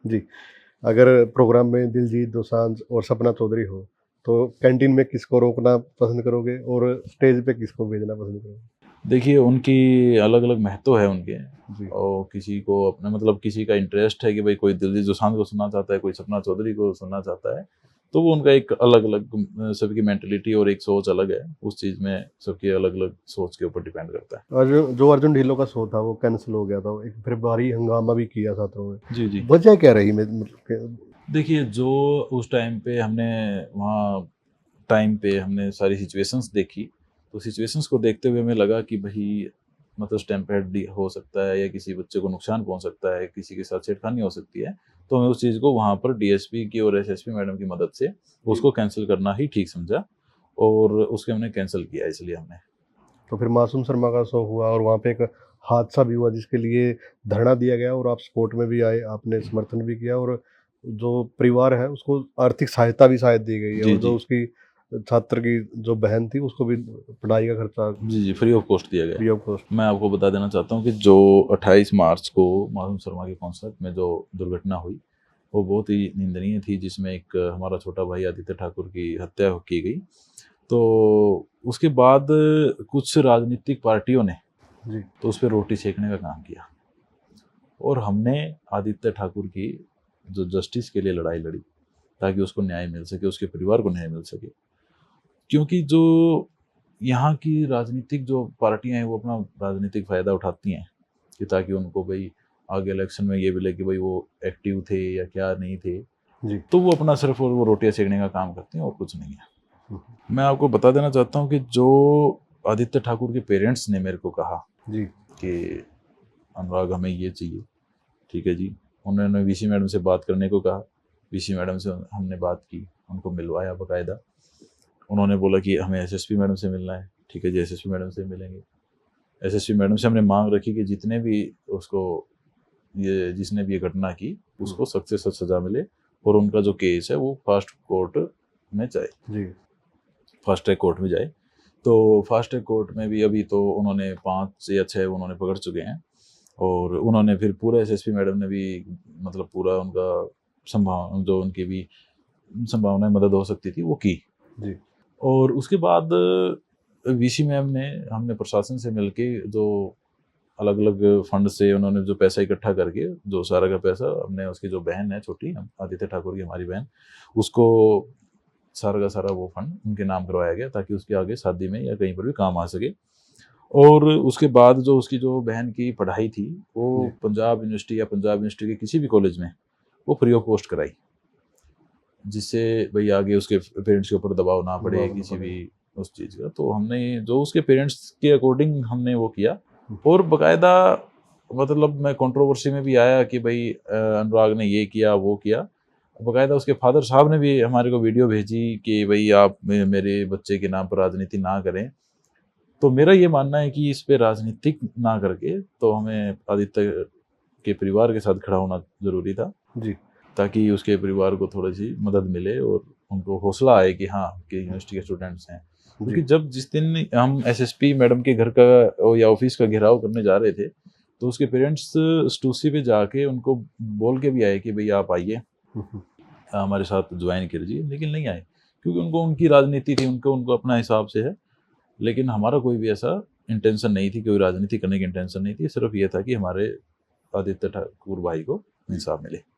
जी, अगर प्रोग्राम में दिलजीत दोसांझ और सपना चौधरी हो, तो कैंटीन में किसको रोकना पसंद करोगे और स्टेज पे किसको भेजना पसंद करोगे? देखिए, उनकी अलग-अलग महत्व है उनके। जी, और किसी को अपना मतलब किसी का इंटरेस्ट है कि भाई कोई दिलजीत दोसांझ को सुनना चाहता है, कोई सपना चौधरी को सुनना चाहता है, तो वो उनका एक अलग-अलग सबकी मेंटालिटी और एक सोच अलग है। उस चीज़ में सबकी अलग-अलग सोच के ऊपर डिपेंड करता है। जो अर्जुन ढिल्लों का शो था वो कैंसल हो गया था, एक फिर भारी हंगामा भी किया छात्रों ने। जी, जी। वजह क्या रही मतलब कि देखिए, जो उस टाइम पे हमने वहाँ टाइम पे हमने सारी सिचुएशंस देखी, तो सिचुएशंस को देखते हुए हमें लगा कि भई मतलब स्टैम्पेड हो सकता है या किसी बच्चे को नुकसान पहुँच सकता है, किसी के साथ छेड़खानी हो सकती है। तो हमें उस चीज़ को वहाँ पर डीएसपी की और एसएसपी मैडम की मदद से जी, उसको कैंसल करना ही ठीक समझा और उसको हमने कैंसल किया इसलिए हमने। तो फिर मासूम शर्मा का शो हुआ और वहाँ पे एक हादसा भी हुआ जिसके लिए धरना दिया गया और आप सपोर्ट में भी आए, आपने समर्थन भी किया और जो परिवार है उसको आर्थिक सहायता भी शायद दी गई है जी, और जो जी। उसकी छात्र की जो बहन थी उसको भी पढ़ाई का खर्चा जी, जी, फ्री ऑफ कॉस्ट दिया गया। Free of cost. मैं आपको बता देना चाहता हूँ कि जो 28 मार्च को मासूम शर्मा के कॉन्सर्ट में जो दुर्घटना हुई, वो बहुत ही निंदनीय थी जिसमें एक हमारा छोटा भाई आदित्य ठाकुर की हत्या की गई। तो उसके बाद कुछ राजनीतिक पार्टियों ने जी, तो उस पे रोटी सेकने का काम किया और हमने आदित्य ठाकुर की जो जस्टिस के लिए लड़ाई लड़ी ताकि उसको न्याय मिल सके, उसके परिवार को न्याय मिल सके। क्योंकि जो यहाँ की राजनीतिक जो पार्टियाँ हैं वो अपना राजनीतिक फ़ायदा उठाती हैं कि ताकि उनको भई आगे इलेक्शन में ये मिले कि भई वो एक्टिव थे या क्या नहीं थे। जी। तो वो अपना सिर्फ़ और वो रोटियाँ सेकने का काम करते हैं और कुछ नहीं है। हुँ, मैं आपको बता देना चाहता हूँ कि जो आदित्य ठाकुर के पेरेंट्स ने मेरे को कहा जी, कि अनुराग हमें ये चाहिए, ठीक है जी। उन्होंने वीसी मैडम से बात करने को कहा, वीसी मैडम से हमने बात की, उनको मिलवाया बाकायदा। उन्होंने बोला कि हमें एसएसपी मैडम से मिलना है, ठीक है जी, एसएसपी मैडम से मिलेंगे। एसएसपी मैडम से हमने मांग रखी कि जितने भी उसको ये जिसने भी ये घटना की, हुँ, उसको सख्त से सख्त सज़ा मिले और उनका जो केस है वो फास्ट कोर्ट में जाए, जी, फास्ट ट्रैक कोर्ट में जाए। तो फास्ट ट्रैक कोर्ट में भी अभी तो उन्होंने 5 या 6 उन्होंने पकड़ चुके हैं और उन्होंने फिर पूरे एसएसपी मैडम ने भी मतलब पूरा उनका जो उनकी भी संभावनाएँ मदद हो सकती थी, वो की। जी, और उसके बाद वीसी मैम ने हमने प्रशासन से मिलके जो अलग-अलग फंड से उन्होंने जो पैसा इकट्ठा करके, जो सारा का पैसा हमने उसकी जो बहन है छोटी, आदित्य ठाकुर की हमारी बहन, उसको सारा का सारा वो फंड उनके नाम करवाया गया ताकि उसकी आगे शादी में या कहीं पर भी काम आ सके। और उसके बाद जो उसकी जो बहन की पढ़ाई थी, वो जी, पंजाब यूनिवर्सिटी या पंजाब यूनिवर्सिटी के किसी भी कॉलेज में वो फ्री ऑफ कॉस्ट कराई। जिससे भई आगे उसके पेरेंट्स के ऊपर दबाव ना पड़े दबाव ना किसी पड़े। भी उस चीज़ का। तो हमने जो उसके पेरेंट्स के अकॉर्डिंग हमने वो किया हुँ, और बाकायदा मतलब मैं कंट्रोवर्सी में भी आया कि भई अनुराग ने ये किया, वो किया। बाकायदा उसके फादर साहब ने भी हमारे को वीडियो भेजी कि भई आप मेरे बच्चे के नाम पर राजनीति ना करें। तो मेरा ये मानना है कि इस पे राजनीतिक ना करके तो हमें आदित्य के परिवार के साथ खड़ा होना ज़रूरी था। जी, ताकि उसके परिवार को थोड़ी-सी मदद मिले और उनको हौसला आए कि हाँ, कि यूनिवर्सिटी के स्टूडेंट्स हैं। क्योंकि जी, जब जिस दिन हम एसएसपी मैडम के घर का या ऑफ़िस का घेराव करने जा रहे थे, तो उसके पेरेंट्स स्टूसी पे जाके उनको बोल के भी आए कि भई आप आइए, हुँ, हुँ, हमारे साथ ज्वाइन कीजिए, लेकिन नहीं आए। क्योंकि उनको उनकी राजनीति थी, उनको उनको अपना हिसाब से है। लेकिन हमारा कोई भी ऐसा इंटेंशन नहीं थी, कोई राजनीति करने की इंटेंशन नहीं थी, सिर्फ़ ये था कि हमारे आदित्य ठाकुर भाई को जी। इंसाफ मिले।